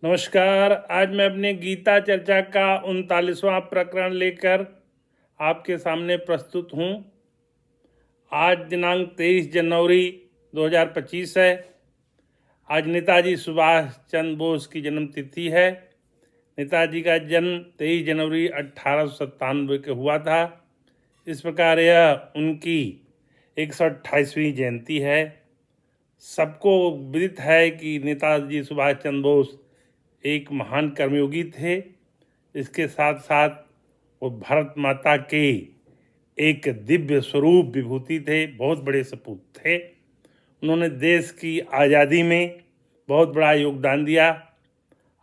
नमस्कार। आज मैं अपने गीता चर्चा का 39वां प्रकरण लेकर आपके सामने प्रस्तुत हूँ। आज दिनांक 23 जनवरी 2025 है। आज नेताजी सुभाष चंद्र बोस की जन्मतिथि है। नेताजी का जन्म 23 जनवरी 1897 को हुआ था। इस प्रकार यह उनकी 128वीं जयंती है। सबको विदित है कि नेताजी सुभाष चंद्र बोस एक महान कर्मयोगी थे। इसके साथ साथ वो भारत माता के एक दिव्य स्वरूप विभूति थे, बहुत बड़े सपूत थे। उन्होंने देश की आज़ादी में बहुत बड़ा योगदान दिया।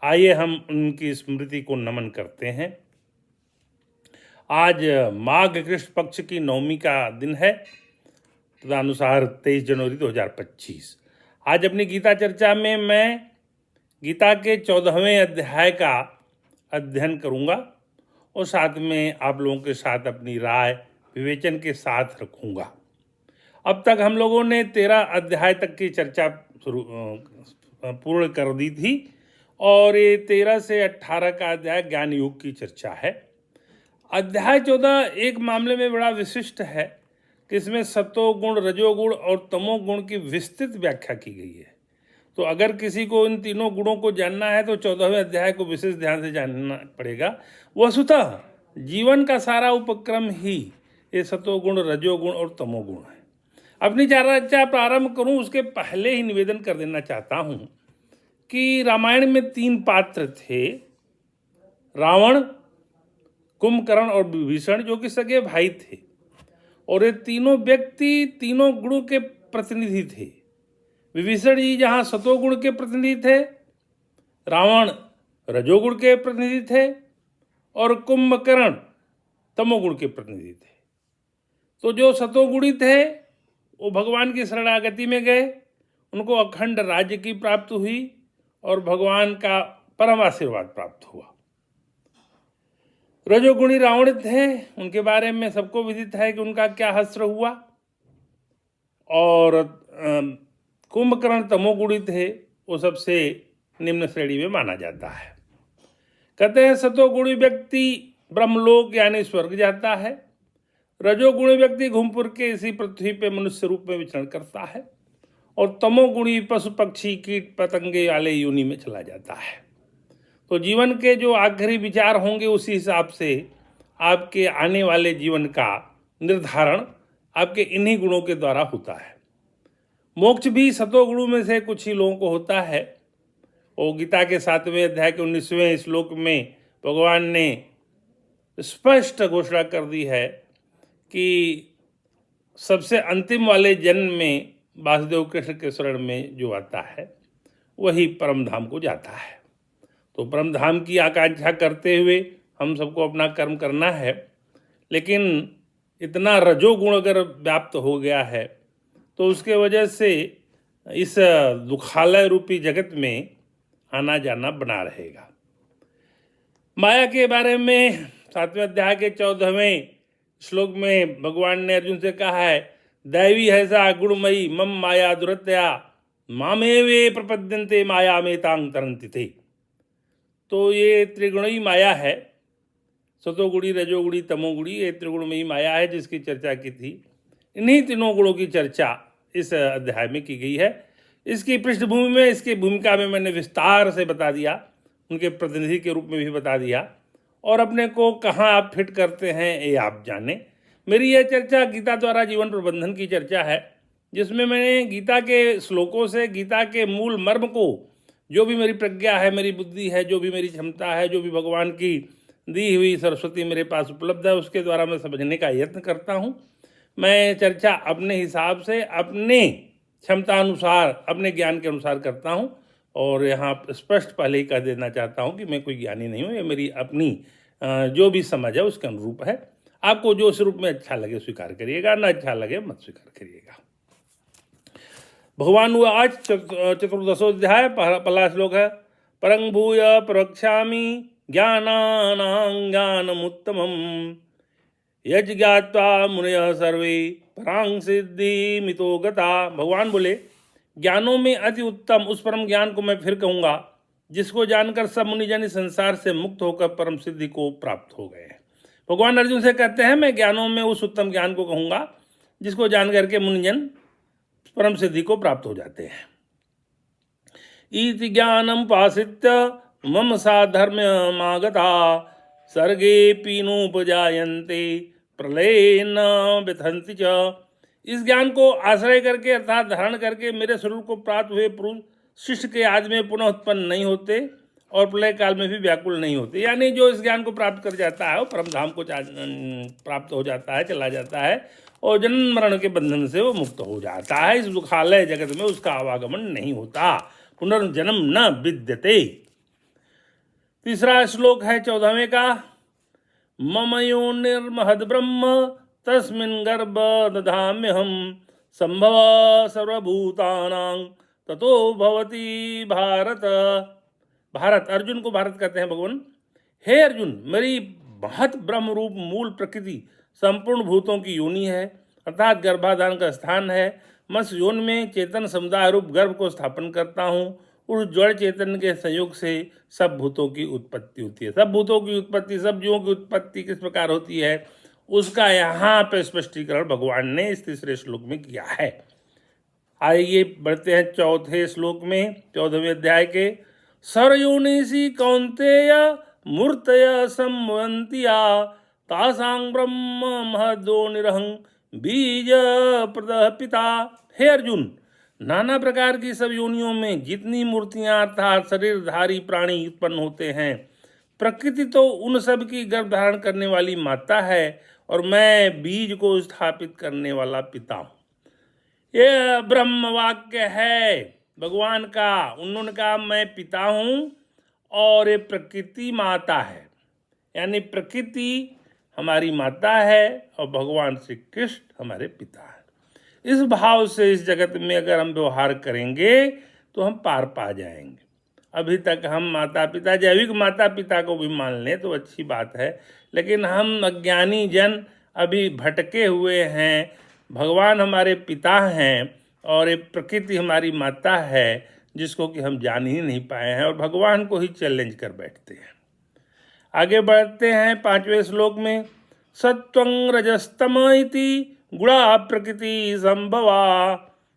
आइए हम उनकी स्मृति को नमन करते हैं। आज माघ कृष्ण पक्ष की नवमी का दिन है, तदनुसार 23 जनवरी 2025। आज अपनी गीता चर्चा में मैं गीता के 14वें अध्याय का अध्ययन करूंगा और साथ में आप लोगों के साथ अपनी राय विवेचन के साथ रखूंगा। अब तक हम लोगों ने 13 अध्याय तक की चर्चा पूर्ण कर दी थी और ये 13 से 18 का अध्याय ज्ञान योग की चर्चा है। अध्याय 14 एक मामले में बड़ा विशिष्ट है कि इसमें सतोगुण, रजोगुण और तमोगुण की विस्तृत व्याख्या की गई है। तो अगर किसी को इन तीनों गुणों को जानना है तो 14वें अध्याय को विशेष ध्यान से जानना पड़ेगा। वस्तुतः जीवन का सारा उपक्रम ही ये सतोगुण, रजोगुण और तमोगुण है। अपनी चर्चा प्रारंभ करूं उसके पहले ही निवेदन कर देना चाहता हूं कि रामायण में 3 पात्र थे, रावण, कुंभकर्ण और विभीषण, जो कि सगे भाई थे। और ये तीनों व्यक्ति तीनों गुणों के प्रतिनिधि थे। विभीषण जी जहाँ सतोगुण के प्रतिनिधि थे, रावण रजोगुण के प्रतिनिधि थे और कुंभकर्ण तमोगुण के प्रतिनिधि थे। तो जो सतोगुणी थे वो भगवान की शरणागति में गए, उनको अखंड राज्य की प्राप्ति हुई और भगवान का परम आशीर्वाद प्राप्त हुआ। रजोगुणी रावण थे, उनके बारे में सबको विदित है कि उनका क्या हश्र हुआ। और कुंभकर्ण तमोगुणी थे, वो सबसे निम्न श्रेणी में माना जाता है। कहते हैं सतोगुणी व्यक्ति ब्रह्मलोक यानी स्वर्ग जाता है, रजोगुणी व्यक्ति घूम फिर के इसी पृथ्वी पे मनुष्य रूप में विचरण करता है और तमोगुणी पशु पक्षी कीट पतंगे वाले योनि में चला जाता है। तो जीवन के जो आखिरी विचार होंगे उसी हिसाब से आपके आने वाले जीवन का निर्धारण आपके इन्हीं गुणों के द्वारा होता है। मोक्ष भी सतोगुणों में से कुछ ही लोगों को होता है। और गीता के 7वें अध्याय के 19वें श्लोक में भगवान ने स्पष्ट घोषणा कर दी है कि सबसे अंतिम वाले जन्म में वासुदेव कृष्ण के शरण में जो आता है वही परम धाम को जाता है। तो परम धाम की आकांक्षा करते हुए हम सबको अपना कर्म करना है, लेकिन इतना रजोगुण अगर व्याप्त हो गया है तो उसके वजह से इस दुखालय रूपी जगत में आना जाना बना रहेगा। माया के बारे में 7वें अध्याय के 14वें श्लोक में भगवान ने अर्जुन से कहा है, दैवी हैसा गुणमयी मम माया दुरत्या मामेवे प्रपद्यन्ते माया में तांग तरंति थे। तो ये त्रिगुणी माया है, सतोगुणी, रजोगुणी, तमोगुणी, ये त्रिगुणमयी माया है जिसकी चर्चा की थी। इन्हीं तीनों गुणों की चर्चा इस अध्याय में की गई है। इसकी पृष्ठभूमि में, इसकी भूमिका में मैंने विस्तार से बता दिया, उनके प्रतिनिधि के रूप में भी बता दिया और अपने को कहाँ आप फिट करते हैं ये आप जाने। मेरी यह चर्चा गीता द्वारा जीवन प्रबंधन की चर्चा है, जिसमें मैंने गीता के श्लोकों से गीता के मूल मर्म को, जो भी मेरी प्रज्ञा है, मेरी बुद्धि है, जो भी मेरी क्षमता है, जो भी भगवान की दी हुई सरस्वती मेरे पास उपलब्ध है, उसके द्वारा मैं समझने का यत्न करता हूँ। मैं चर्चा अपने हिसाब से, अपने क्षमता अनुसार, अपने ज्ञान के अनुसार करता हूँ और यहाँ स्पष्ट पहले ही कह देना चाहता हूँ कि मैं कोई ज्ञानी नहीं हूँ। ये मेरी अपनी जो भी समझ है उसके अनुरूप है। आपको जो स्वरूप में अच्छा लगे स्वीकार करिएगा, ना अच्छा लगे मत स्वीकार करिएगा। भगवान हुआ आज 14वां पहला श्लोक है, परं भूय प्रवक्ष्यामि ज्ञानानां ज्ञानमुत्तमम् यज्ञात्वा मुनयः सर्वे परां सिद्धि मितो गता। भगवान बोले ज्ञानों में अति उत्तम उस परम ज्ञान को मैं फिर कहूँगा जिसको जानकर सब मुनिजन इस संसार से मुक्त होकर परम सिद्धि को प्राप्त हो गए हैं। भगवान अर्जुन से कहते हैं, मैं ज्ञानों में उस उत्तम ज्ञान को कहूँगा जिसको जान करके मुनिजन परम सिद्धि को प्राप्त हो जाते हैं। इति ज्ञानम पासित्य मम साधर्म्यमागता सर्गे पीनोपजायन्ते प्रलये न व्यथन्ति च। इस ज्ञान को आश्रय करके अर्थात धारण करके मेरे स्वरूप को प्राप्त हुए पुरुष शिष्य के आदि में पुनः उत्पन्न नहीं होते और प्रलय काल में भी व्याकुल नहीं होते। यानी जो इस ज्ञान को प्राप्त कर जाता है वो परम धाम को प्राप्त हो जाता है, चला जाता है और जन्म मरण के बंधन से वो मुक्त हो जाता है। इस दुखालय जगत में उसका आवागमन नहीं होता, पुनर्जन्म न विद्यते। तीसरा श्लोक है 14वें का, मम योनिर्महद् ब्रह्म तस्मिन् गर्भ दधाम्यहं संभव सर्वभूतानां ततो भवति भारत। भारत, अर्जुन को भारत कहते हैं भगवान। हे अर्जुन, मेरी महत ब्रह्म रूप मूल प्रकृति संपूर्ण भूतों की योनि है, अर्थात गर्भाधान का स्थान है। मैं इस योनि में चेतन समुदाय रूप गर्भ को स्थापन करता हूँ। उस जड़ चेतन के संयोग से सब भूतों की उत्पत्ति होती है। सब भूतों की उत्पत्ति, सब जीवों की उत्पत्ति किस प्रकार होती है उसका यहाँ पे स्पष्टीकरण भगवान ने इस तीसरे श्लोक में किया है। आइए बढ़ते हैं चौथे श्लोक में, 14वें अध्याय के। सरयोनिषि कौन्तेय मूर्तय संवन्तिया तासां ब्रह्म महदोनिरहं बीज प्रदः पिता। हे अर्जुन, नाना प्रकार की सब योनियों में जितनी मूर्तियां अर्थात शरीरधारी प्राणी उत्पन्न होते हैं, प्रकृति तो उन सब की गर्भ धारण करने वाली माता है और मैं बीज को स्थापित करने वाला पिता हूँ। ये ब्रह्म वाक्य है भगवान का। उन्होंने कहा मैं पिता हूँ और ये प्रकृति माता है, यानी प्रकृति हमारी माता है और भगवान श्री कृष्ण हमारे पिता है। इस भाव से इस जगत में अगर हम व्यवहार करेंगे तो हम पार पा जाएंगे। अभी तक हम माता पिता, जैविक माता पिता को भी मान लें तो अच्छी बात है, लेकिन हम अज्ञानी जन अभी भटके हुए हैं। भगवान हमारे पिता हैं और ये प्रकृति हमारी माता है जिसको कि हम जान ही नहीं पाए हैं और भगवान को ही चैलेंज कर बैठते हैं। आगे बढ़ते हैं 5वें श्लोक में। सत्वं रजस्तम इति गुणा प्रकृति संभवा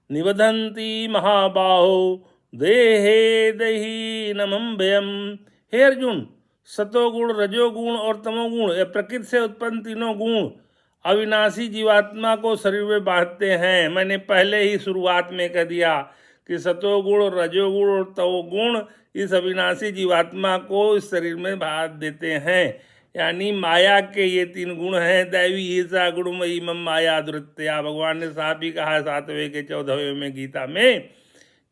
निबधन्ति महाबाहो देहे दही नमं भयम। हे अर्जुन, सतोगुण, रजोगुण और तमोगुण, यह प्रकृति से उत्पन्न तीनों गुण अविनाशी जीवात्मा को शरीर में बांधते हैं। मैंने पहले ही शुरुआत में कह दिया कि सतोगुण, रजोगुण और तमोगुण इस अविनाशी जीवात्मा को इस शरीर में बांध देते हैं। यानी माया के ये तीन गुण हैं, दैवी ईर्षा गुणमयी मम माया दुरत्या। भगवान ने साफ ही कहा 7वें के 14वें में गीता में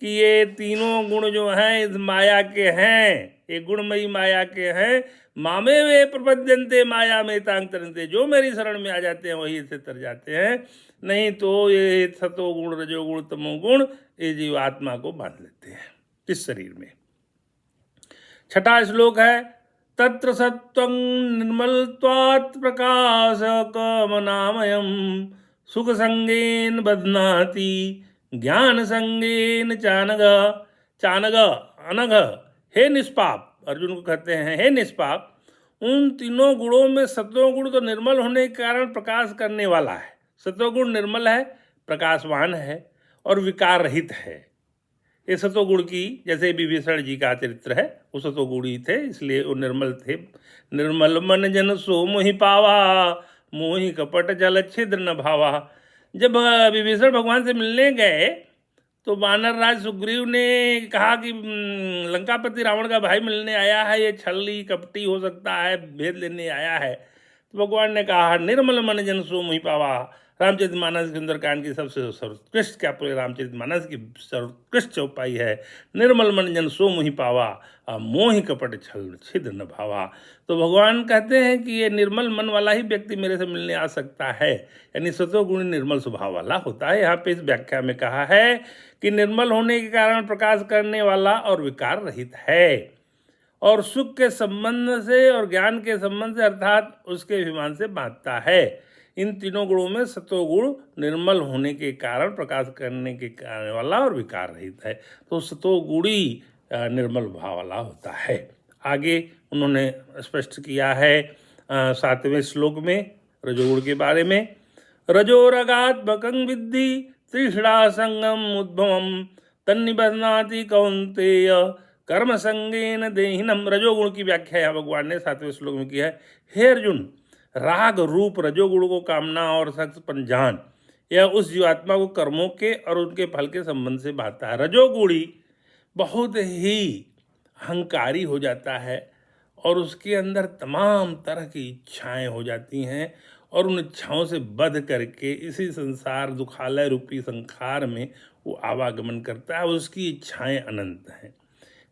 कि ये तीनों गुण जो हैं इस माया के हैं, ये गुणमयी माया के हैं। मामे वे प्रपद्यन्ते माया में तांग, जो मेरी शरण में आ जाते हैं वही इससे तर जाते हैं, नहीं तो ये सतोगुण, रजोगुण, तमोगुण ये जीवात्मा को बांध लेते हैं इस शरीर में। 6वां श्लोक है। तत्र सत्वं निर्मलत्वात् प्रकाशकमनामयं सुख संगेन बध्नाति ज्ञान संगेन चानघ। चानघ अनघ, हे निष्पाप, अर्जुन को कहते हैं हे निष्पाप, उन तीनों गुणों में सत्वगुण तो निर्मल होने के कारण प्रकाश करने वाला है। सत्वगुण निर्मल है, प्रकाशवान है और विकार रहित है। ये सतोगुण की, जैसे विभीषण जी का चरित्र है, वो सतोगुणी थे इसलिए वो निर्मल थे। निर्मल मन जन सो मोहि पावा मोहि कपट जल छिद्र न भावा। जब विभीषण भगवान से मिलने गए तो वानर राज सुग्रीव ने कहा कि लंकापति रावण का भाई मिलने आया है, ये छली कपटी हो सकता है, भेद लेने आया है। तो भगवान ने कहा निर्मल मन जन सो मोहि पावा। रामचरितमानस के सुंदरकांड की सबसे सर्वोत्कृष्ट, क्या पूरे रामचरितमानस की सर्वोत्कृष्ट चौपाई है, निर्मल मन जन सो मोहि पावा मोहि कपट छल छिद्र न भावा। तो भगवान कहते हैं कि ये निर्मल मन वाला ही व्यक्ति मेरे से मिलने आ सकता है, यानी सतोगुण निर्मल स्वभाव वाला होता है। यहाँ पे इस व्याख्या में कहा है कि निर्मल होने के कारण प्रकाश करने वाला और विकार रहित है और सुख के संबंध से और ज्ञान के संबंध से अर्थात उसके अभिमान से बांधता है। इन तीनों गुणों में सतोगुण निर्मल होने के कारण प्रकाश करने के कारण वाला और विकार रहित है। तो सतोगुणी निर्मल भाव वाला होता है। आगे उन्होंने स्पष्ट किया है 7वें श्लोक में रजोगुण के बारे में। रजोरगात्मकं विद्धि तृष्णा संगम उद्भवम तन्निबध्नाति कौन्तेय कर्म संगेन देहिनम। रजोगुण की व्याख्या यहाँ भगवान ने 7वें श्लोक में की है। हे अर्जुन, राग रूप रजोगुण को कामना और सख्तपन जान, यह उस जीवात्मा को कर्मों के और उनके फल के संबंध से बांधता है। रजोगुणी बहुत ही अहंकारी हो जाता है और उसके अंदर तमाम तरह की इच्छाएं हो जाती हैं और उन इच्छाओं से बध करके इसी संसार दुखालय रूपी संसार में वो आवागमन करता है। उसकी इच्छाएं अनंत हैं।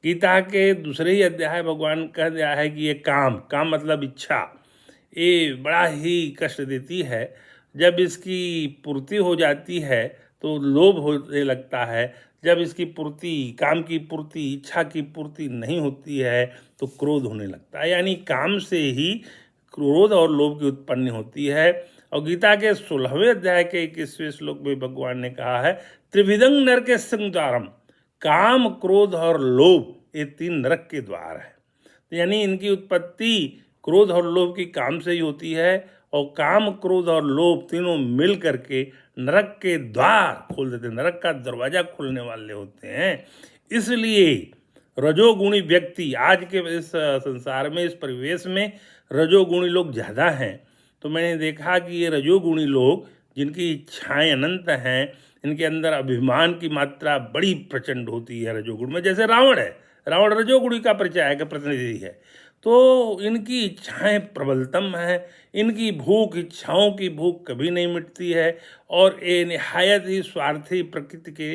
गीता के दूसरे ही अध्याय भगवान कह दिया है कि ये काम मतलब इच्छा, ये बड़ा ही कष्ट देती है। जब इसकी पूर्ति हो जाती है तो लोभ होने लगता है। जब इसकी पूर्ति, काम की पूर्ति, इच्छा की पूर्ति नहीं होती है तो क्रोध होने लगता है। यानी काम से ही क्रोध और लोभ की उत्पत्ति होती है। और गीता के 16वें अध्याय के 21वें श्लोक में भगवान ने कहा है त्रिविधं नरके संद्वारम, काम, क्रोध और लोभ ये 3 नरक के द्वार है। तो यानी इनकी उत्पत्ति क्रोध और लोभ की काम से ही होती है और काम, क्रोध और लोभ तीनों मिल करके नरक के द्वार खोल देते हैं, नरक का दरवाजा खोलने वाले होते हैं। इसलिए रजोगुणी व्यक्ति आज के इस संसार में, इस परिवेश में रजोगुणी लोग ज़्यादा हैं। तो मैंने देखा कि ये रजोगुणी लोग जिनकी इच्छाएं अनंत हैं, इनके अंदर अभिमान की मात्रा बड़ी प्रचंड होती है रजोगुण में। जैसे रावण है, रावण रजोगुणी का परिचय का प्रतिनिधि है। तो इनकी इच्छाएं प्रबलतम हैं, इनकी भूख, इच्छाओं की भूख कभी नहीं मिटती है और ये निहायत ही स्वार्थी प्रकृति के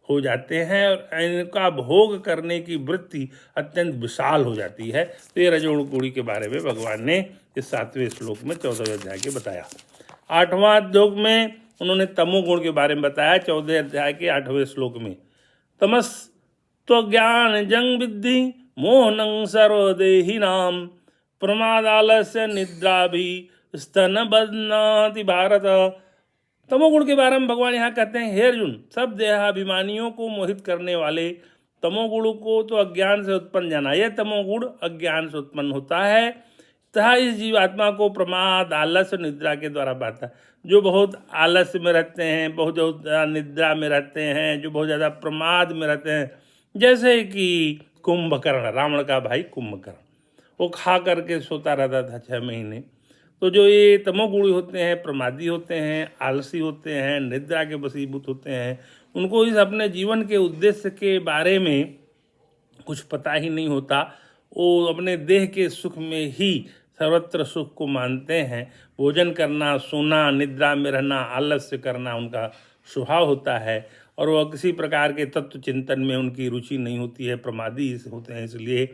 हो जाते हैं और इनका भोग करने की वृत्ति अत्यंत विशाल हो जाती है। तो ये रजोगुणी के बारे में भगवान ने इस 7वें श्लोक में 14वें अध्याय के बताया। 8वां अध्याय में उन्होंने तमोगुण के बारे में बताया 14वें अध्याय के 8वें श्लोक में। तमस्त्वज्ञान जंग विद्धि मोहनं सर्वदेहिनां प्रमादालस्य निद्रा भी स्तन बदनाति भारत। तमोगुण के बारे में भगवान यहाँ कहते हैं, हे अर्जुन, सब देहाभिमानियों को मोहित करने वाले तमोगुण को तो अज्ञान से उत्पन्न जाना। यह तमोगुण अज्ञान से उत्पन्न होता है तथा इस जीवात्मा को प्रमाद, आलस्य, निद्रा के द्वारा बांधता है। जो बहुत आलस्य में रहते हैं, बहुत ज़्यादा निद्रा में रहते हैं, जो बहुत ज़्यादा प्रमाद में रहते हैं, जैसे कि कुंभकर्ण, रावण का भाई कुंभकर्ण, वो खा करके सोता रहता था 6 महीने। तो जो ये तमोगुणी होते हैं, प्रमादी होते हैं, आलसी होते हैं, निद्रा के वशीभूत होते हैं, उनको इस अपने जीवन के उद्देश्य के बारे में कुछ पता ही नहीं होता। वो अपने देह के सुख में ही सर्वत्र सुख को मानते हैं। भोजन करना, सोना, निद्रा में रहना, आलस्य करना उनका स्वभाव होता है और वह किसी प्रकार के तत्व चिंतन में उनकी रुचि नहीं होती है, प्रमादी होते हैं इसलिए।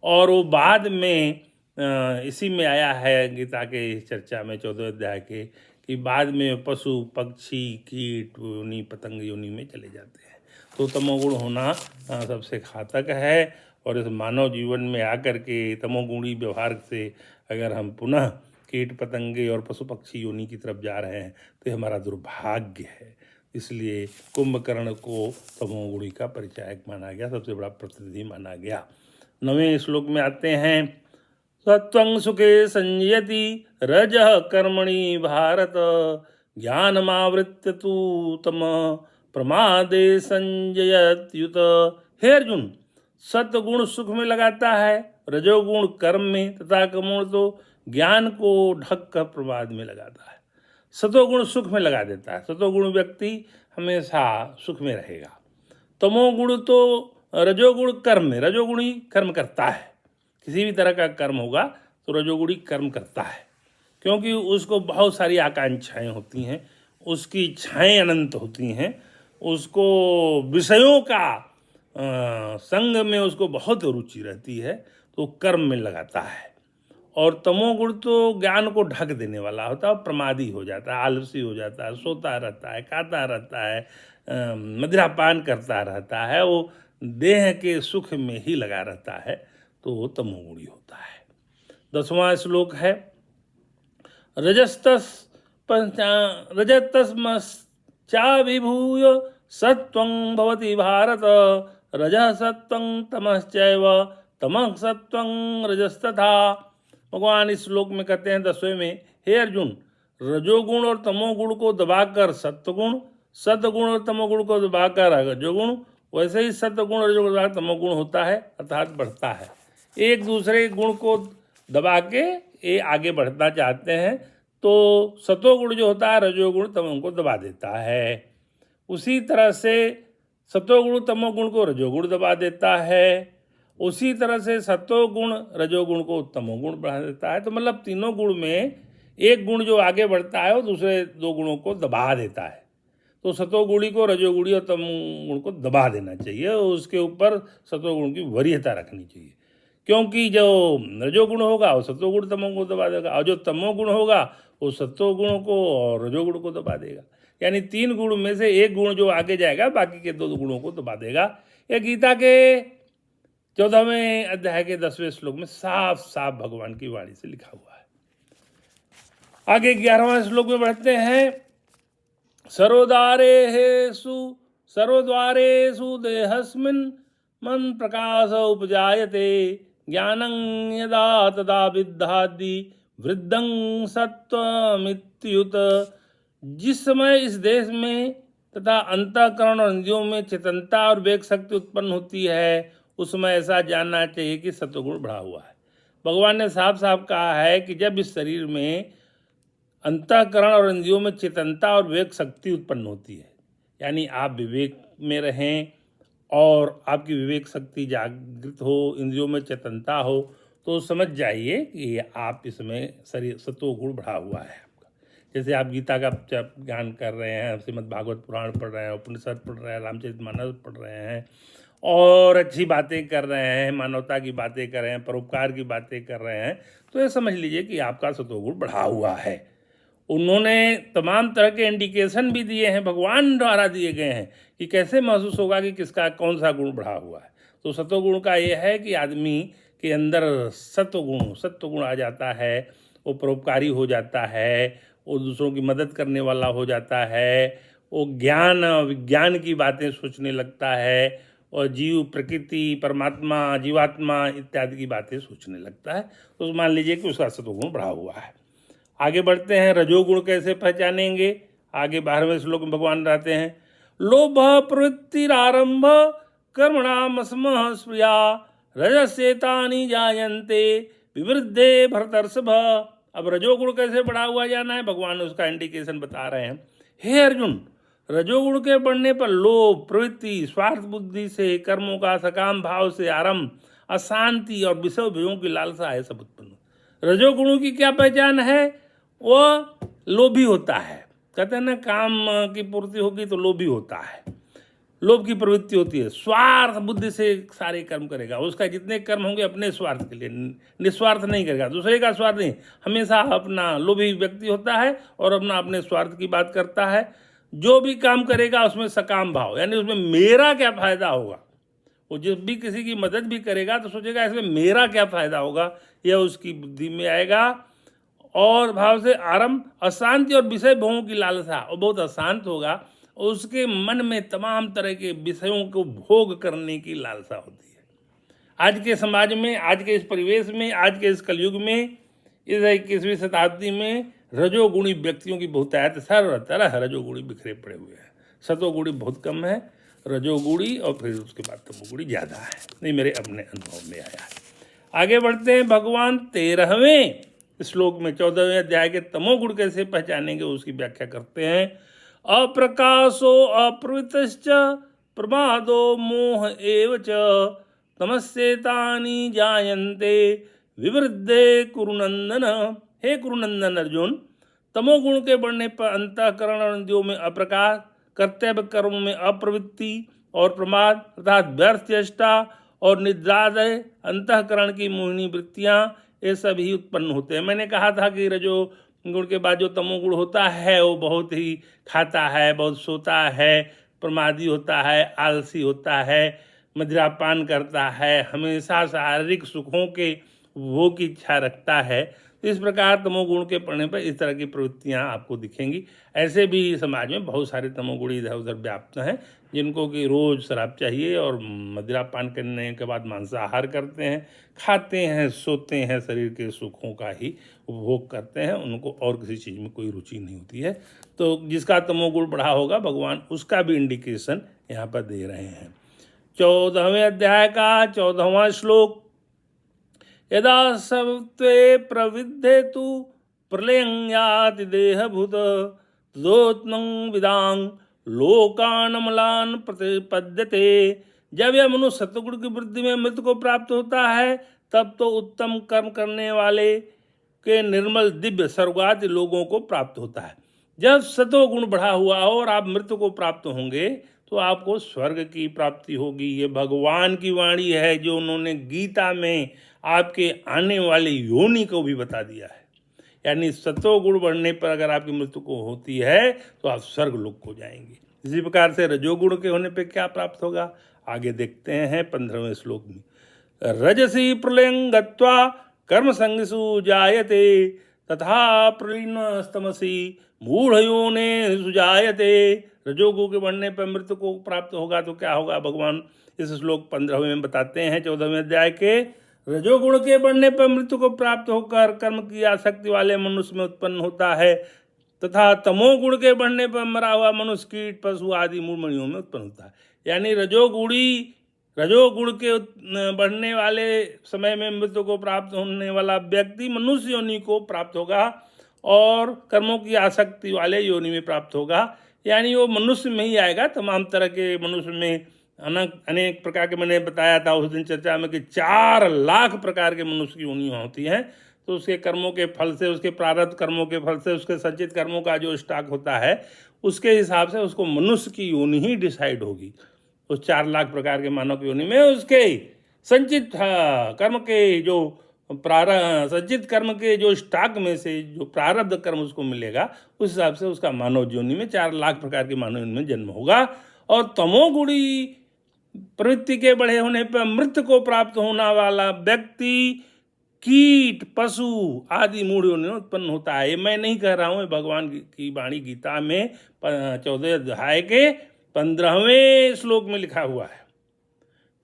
और वो बाद में इसी में आया है गीता के चर्चा में 14वें अध्याय के कि बाद में पशु, पक्षी, कीट योनि, पतंग योनि में चले जाते हैं। तो तमोगुण होना सबसे घातक है और इस मानव जीवन में आकर के तमोगुणी व्यवहार से अगर हम पुनः कीट, पतंगे और पशु पक्षी योनि की तरफ जा रहे हैं तो हमारा दुर्भाग्य है। इसलिए कुंभकर्ण को तमोगुणी का परिचायक माना गया, सबसे बड़ा प्रतिनिधि माना गया। 9वें श्लोक में आते हैं, सत्वं सुखे संयति रजः कर्मणि भारत ज्ञानमावृत्य तु तम प्रमादे संजयत्युत। हे अर्जुन, सत्वगुण सुख में लगाता है, रजोगुण कर्म में तथा तमोगुण तो ज्ञान को ढक कर प्रमाद में लगाता है। सतोगुण सुख में लगा देता है, सतोगुण व्यक्ति हमेशा सुख में रहेगा। तमोगुण तो रजोगुण कर्म में, रजोगुणी कर्म करता है। किसी भी तरह का कर्म होगा तो रजोगुणी कर्म करता है, क्योंकि उसको बहुत सारी आकांक्षाएं होती हैं, उसकी इच्छाएं अनंत होती हैं, उसको विषयों का संग में उसको बहुत रुचि रहती है, तो कर्म में लगाता है। और तमोगुण तो ज्ञान को ढक देने वाला होता है, प्रमादी हो जाता है, आलसी हो जाता है, सोता रहता है, खाता रहता है, मदिरापान करता रहता है, वो देह के सुख में ही लगा रहता है, तो वो तमोगुणी होता है। 10वां श्लोक है, रजतस्मश्चा विभूय सत्वं भवति भारत रजः सत्वं तमश्चैव तमः सत्वं रजस्तथा। भगवान इस श्लोक में कहते हैं 10वें में, हे अर्जुन, रजोगुण और तमोगुण को दबाकर सत्वगुण, सत्वगुण और तमोगुण को दबाकर रजोगुण, वैसे ही सत्वगुण और रजोगुण तमोगुण होता है, अर्थात बढ़ता है। एक दूसरे गुण को दबा के ये आगे बढ़ना चाहते हैं, तो सतोगुण जो होता है रजोगुण तमोगुण को दबा देता है। उसी तरह से सतोगुण तमोगुण को रजोगुण दबा देता है। उसी तरह से सतोगुण रजोगुण को तमोगुण बढ़ा देता है। तो मतलब तीनों गुण में एक गुण जो आगे बढ़ता है वो दूसरे दो गुणों को दबा देता है। तो सतोगुणी को रजोगुणी और तमोगुण को दबा देना चाहिए और उसके ऊपर सतोगुण की वरीयता रखनी चाहिए, क्योंकि जो रजोगुण होगा वो सतोगुण तमोगुण को दबा देगा और जो तमोगुण होगा वो सतोगुण को और रजोगुण को दबा देगा। यानी 3 गुण में से एक गुण जो आगे जाएगा बाकी के 2 गुणों को दबा देगा। यह गीता के 14वें अध्याय के 10वें श्लोक में साफ साफ भगवान की वाणी से लिखा हुआ है। आगे 11वां श्लोक में बढ़ते हैं। सर्वद्वारेषु देहस्मिन् मन प्रकाश उपजायते ज्ञानं यदा तदा विद्यादि वृद्धं सत्वमित्युत। जिस समय इस देश में तथा अंतःकरण और इंद्रियों में चेतनता और वेग शक्ति उत्पन्न होती है, उस समय ऐसा जानना चाहिए कि सत्वगुण बढ़ा हुआ है। भगवान ने साफ साफ कहा है कि जब इस शरीर में अंतःकरण और इंद्रियों में चेतनता और वेग शक्ति उत्पन्न होती है, यानी आप विवेक में रहें और आपकी विवेक शक्ति जागृत हो, इंद्रियों में चेतनता हो, तो समझ जाइए कि आप इसमें शरीर सत्वगुण बढ़ा हुआ है आपका। जैसे आप गीता का ज्ञान कर रहे हैं, श्रीमद् भागवत पुराण पढ़ रहे हैं, उपनिषद पढ़ रहे हैं, रामचरितमानस पढ़ रहे हैं और अच्छी बातें कर रहे हैं, मानवता की बातें कर रहे हैं, परोपकार की बातें कर रहे हैं, तो ये समझ लीजिए कि आपका सत्वगुण बढ़ा हुआ है। उन्होंने तमाम तरह के इंडिकेशन भी दिए हैं, भगवान द्वारा दिए गए हैं कि कैसे महसूस होगा कि किसका कौन सा गुण बढ़ा हुआ है। तो सत्वगुण का ये है कि आदमी के अंदर सत्वगुण आ जाता है, वो परोपकारी हो जाता है, वो दूसरों की मदद करने वाला हो जाता है, वो विज्ञान की बातें सोचने लगता है और जीव, प्रकृति, परमात्मा, जीवात्मा इत्यादि की बातें सोचने लगता है। तो मान लीजिए कि उसका सत्वगुण बढ़ा हुआ है। आगे बढ़ते हैं। रजोगुण कैसे पहचानेंगे? आगे 12वें श्लोक में भगवान रहते हैं, लोभ प्रवृत्तिरारंभ कर्मणाम स्मः स्प्रिया रजस्येतानि जायन्ते विवृद्धे भरतर्षभ। अब रजोगुण कैसे बढ़ा हुआ जाना है, भगवान उसका इंडिकेशन बता रहे हैं। हे अर्जुन, रजोगुण के बढ़ने पर लोभ, प्रवृत्ति, स्वार्थ बुद्धि से, कर्मों का सकाम भाव से आरंभ, अशांति और विषय भोगों की लालसा है सब उत्पन्न। रजोगुणों की क्या पहचान है? वो लोभी होता है। कहते हैं ना, काम की पूर्ति होगी तो लोभी होता है, लोभ की प्रवृत्ति होती है। स्वार्थ बुद्धि से सारे कर्म करेगा, उसका जितने कर्म होंगे अपने स्वार्थ के लिए, निस्वार्थ नहीं करेगा, दूसरे का स्वार्थ नहीं। हमेशा अपना लोभी व्यक्ति होता है और अपने स्वार्थ की बात करता है। जो भी काम करेगा उसमें सकाम भाव, यानी उसमें मेरा क्या फायदा होगा। वो जब भी किसी की मदद भी करेगा तो सोचेगा इसमें मेरा क्या फायदा होगा, यह उसकी बुद्धि में आएगा। और भाव से आरंभ, अशांति और विषय भोगों की लालसा, और बहुत अशांत होगा और उसके मन में तमाम तरह के विषयों को भोग करने की लालसा होती है। आज के समाज में, आज के इस परिवेश में, आज के इस कलयुग में, इस 21वीं शताब्दी में रजोगुणी व्यक्तियों की बहुतायत, सर्व तरह रजोगुणी बिखरे पड़े हुए हैं। सतोगुणी बहुत कम है, रजोगुणी और फिर उसके बाद तमोगुणी ज़्यादा है। नहीं, मेरे अपने अनुभव में आया है। आगे बढ़ते हैं। भगवान 13वें श्लोक में 14वें अध्याय के तमोगुण कैसे पहचानेंगे उसकी व्याख्या करते हैं। अप्रकाशो अप्रवृत्तश्च प्रमादो मोह एव च तमस्येतानि जायन्ते विवृद्धे कुरुनंदन। हे कुरुनंदन अर्जुन, तमोगुण के बढ़ने पर अंतःकरण और इंद्रियों में अप्रकाश, कर्तव्य कर्मों में अप्रवृत्ति और प्रमाद अर्थात व्यर्थ चेष्टा और निद्रादय अंतःकरण की मोहिनी वृत्तियाँ, ये सभी उत्पन्न होते हैं। मैंने कहा था कि रजो गुण के बाद जो तमोगुण होता है वो बहुत ही खाता है, बहुत सोता है, प्रमादी होता है, आलसी होता है, मदिरापान करता है, हमेशा शारीरिक सुखों के भोग की इच्छा रखता है। तो इस प्रकार तमोगुण के पढ़ने पर इस तरह की प्रवृत्तियां आपको दिखेंगी। ऐसे भी समाज में बहुत सारे तमोगुणी इधर उधर व्याप्त हैं, जिनको कि रोज शराब चाहिए और मदिरा पान करने के बाद मांसाहार करते हैं, खाते हैं, सोते हैं, शरीर के सुखों का ही उपभोग करते हैं, उनको और किसी चीज़ में कोई रुचि नहीं होती है। तो जिसका तमोगुण बढ़ा होगा भगवान उसका भी इंडिकेशन यहाँ पर दे रहे हैं। 14वें अध्याय का 14वां श्लोक, यदा सत्त्वे प्रविद्धेतु प्रलयं याति देहभूत तदोत्नं विदां लोकानमलान प्रतिपद्यते। जब यह मनुष्य सत्वगुण की वृद्धि में मृत्यु को प्राप्त होता है, तब तो उत्तम कर्म करने वाले के निर्मल दिव्य स्वर्गादि लोगों को प्राप्त होता है। जब सत्वगुण बढ़ा हुआ हो और आप मृत्यु को प्राप्त होंगे तो आपको स्वर्ग की प्राप्ति होगी। ये भगवान की वाणी है, जो उन्होंने गीता में आपके आने वाले योनि को भी बता दिया है। यानी सत्वगुण बढ़ने पर अगर आपकी मृत्यु को होती है तो आप स्वर्ग लोक को जाएंगे। इसी प्रकार से रजोगुण के होने पर क्या प्राप्त होगा, आगे देखते हैं 15वें श्लोक में। रजसी प्रलयं गत्वा कर्म संगिषु जायते तथा प्रलीनस्तमसि मूढ़योने सुजायते। रजोगुण के बढ़ने पर मृत्यु को प्राप्त होगा तो क्या होगा, भगवान इस श्लोक 15वें में बताते हैं 14वें अध्याय के। रजोगुण के बढ़ने पर मृत्यु को प्राप्त होकर कर्म की आसक्ति वाले मनुष्य में उत्पन्न होता है, तथा तमोगुण के बढ़ने पर मरा हुआ मनुष्य कीट पशु आदि मूढ़मणियों में उत्पन्न होता है। यानी रजोगुण के बढ़ने वाले समय में मृत्यु को प्राप्त होने वाला व्यक्ति मनुष्य योनि को प्राप्त होगा और कर्मों की आसक्ति वाले योनि में प्राप्त होगा। यानी वो मनुष्य में ही आएगा। तमाम तरह के मनुष्य में अनेक प्रकार के, मैंने बताया था उस दिन चर्चा में कि 4 लाख प्रकार के मनुष्य की योनियाँ होती हैं। तो उसके कर्मों के फल से, उसके प्रारब्ध कर्मों के फल से, उसके संचित कर्मों का जो स्टॉक होता है उसके हिसाब से उसको मनुष्य की योनि ही डिसाइड होगी। उस 4 लाख प्रकार के मानव की योनि में उसके संचित कर्म के जो संचित कर्म के जो स्टॉक में से जो प्रारब्ध कर्म उसको मिलेगा, उस हिसाब से उसका मानव योनि में 4 लाख प्रकार के मानव योनि में जन्म होगा। और तमोगुणी प्रवृत्ति के बढ़े होने पर मृत्यु को प्राप्त होने वाला व्यक्ति कीट पशु आदि मूढ़ योनि में उत्पन्न होता है। ये मैं नहीं कह रहा हूँ, भगवान की वाणी गीता में 14वें अध्याय के 15वें श्लोक में लिखा हुआ है।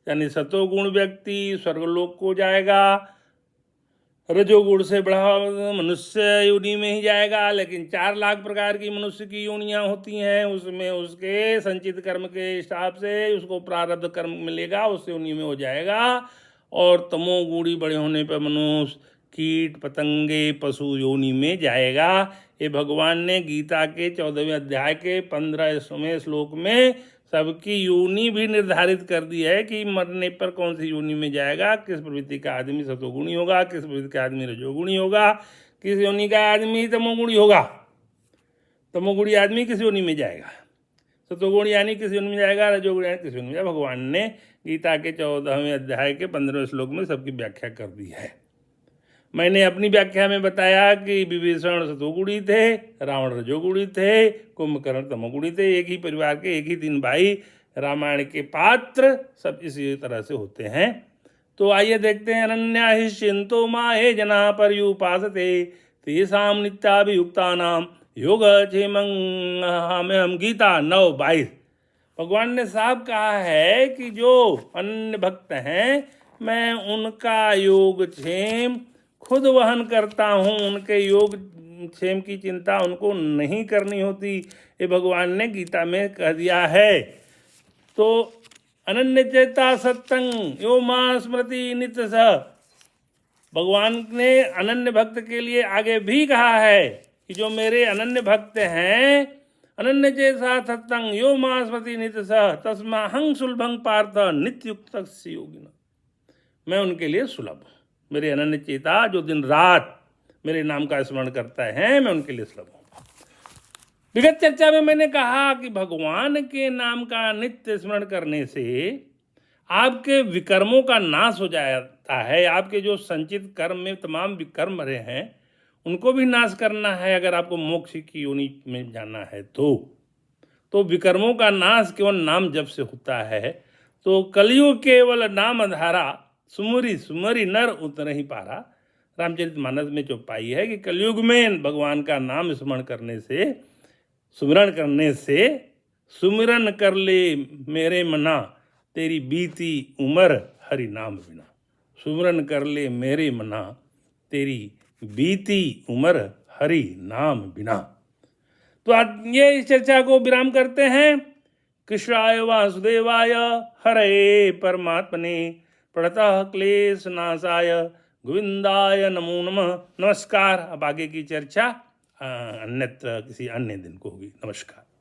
यानी सतोगुण व्यक्ति स्वर्गलोक को जाएगा, रजोगुण से बढ़ा मनुष्य योनि में ही जाएगा। लेकिन 4 लाख प्रकार की मनुष्य की योनियाँ होती हैं, उसमें उसके संचित कर्म के हिसाब से उसको प्रारब्ध कर्म मिलेगा, उस योनि में हो जाएगा। और तमोगुणी बड़े होने पर मनुष्य कीट पतंगे पशु योनि में जाएगा। ये भगवान ने गीता के 14वें अध्याय के 15वें श्लोक में सबकी योनि भी निर्धारित कर दी है कि मरने पर कौन सी योनि में जाएगा, किस प्रवृत्ति का आदमी सतोगुणी होगा, किस प्रवृत्ति का आदमी रजोगुणी होगा, किस योनि का आदमी तमोगुणी होगा। तमोगुणी आदमी किस योनि में जाएगा, सतोगुणी यानी किस योनि में जाएगा, रजोगुणी यानी किस योनि में जाएगा। भगवान ने गीता के 14वें अध्याय के 15वें श्लोक में सबकी व्याख्या कर दी है। मैंने अपनी व्याख्या में बताया कि विभीषण सतोगुणी थे, रावण रजोगुणी थे, कुंभकर्ण तमोगुणी थे। एक ही परिवार के एक ही 3 भाई रामायण के पात्र सब इसी तरह से होते हैं। तो आइए देखते हैं। अनन्या हि चिंतो माहे जना पर्युपासते तेषां नित्याभियुक्तानां योगक्षेमं। गीता 9:22। भगवान ने साफ कहा है कि जो अन्य भक्त हैं मैं उनका योगक्षेम खुद वहन करता हूँ, उनके योग क्षेम की चिंता उनको नहीं करनी होती। ये भगवान ने गीता में कह दिया है। तो अनन्य चेता सत्संग यो मां स्मृति नित्य स। भगवान ने अनन्य भक्त के लिए आगे भी कहा है कि जो मेरे अनन्य भक्त हैं, अनन्य चेता सत्संग यो मां स्मृति नित्य स तस्माहं सुलभं पार्थ नित्युक्त योगिना। मैं उनके लिए सुलभ हूँ। मेरे अनन्य चेता जो दिन रात मेरे नाम का स्मरण करता है, मैं उनके लिए सुलभ हूँ। विगत चर्चा में मैंने कहा कि भगवान के नाम का नित्य स्मरण करने से आपके विकर्मों का नाश हो जाता है। आपके जो संचित कर्म में तमाम विकर्म रहे हैं उनको भी नाश करना है अगर आपको मोक्ष की योनि में जाना है तो विकर्मों का नाश केवल नाम जप से होता है। तो कलयुग केवल नाम धारा सुमरी सुमरी नर उतर ही पारा। रामचरितमानस में चौपाई है कि कलयुग में भगवान का नाम स्मरण करने से, सुमिरन करने से, सुमिरन कर ले मेरे मना तेरी बीती उम्र हरि नाम बिना। सुमिरन कर ले मेरे मना तेरी बीती उम्र हरि नाम बिना। तो आज ये इस चर्चा को विराम करते हैं। कृष्णाय वासुदेवाय हरे परमात्मने प्रणतः क्लेश नाशाय गोविंदाय नमो नमः। नमस्कार। अब आगे की चर्चा अन्यत्र किसी अन्य दिन को होगी। नमस्कार।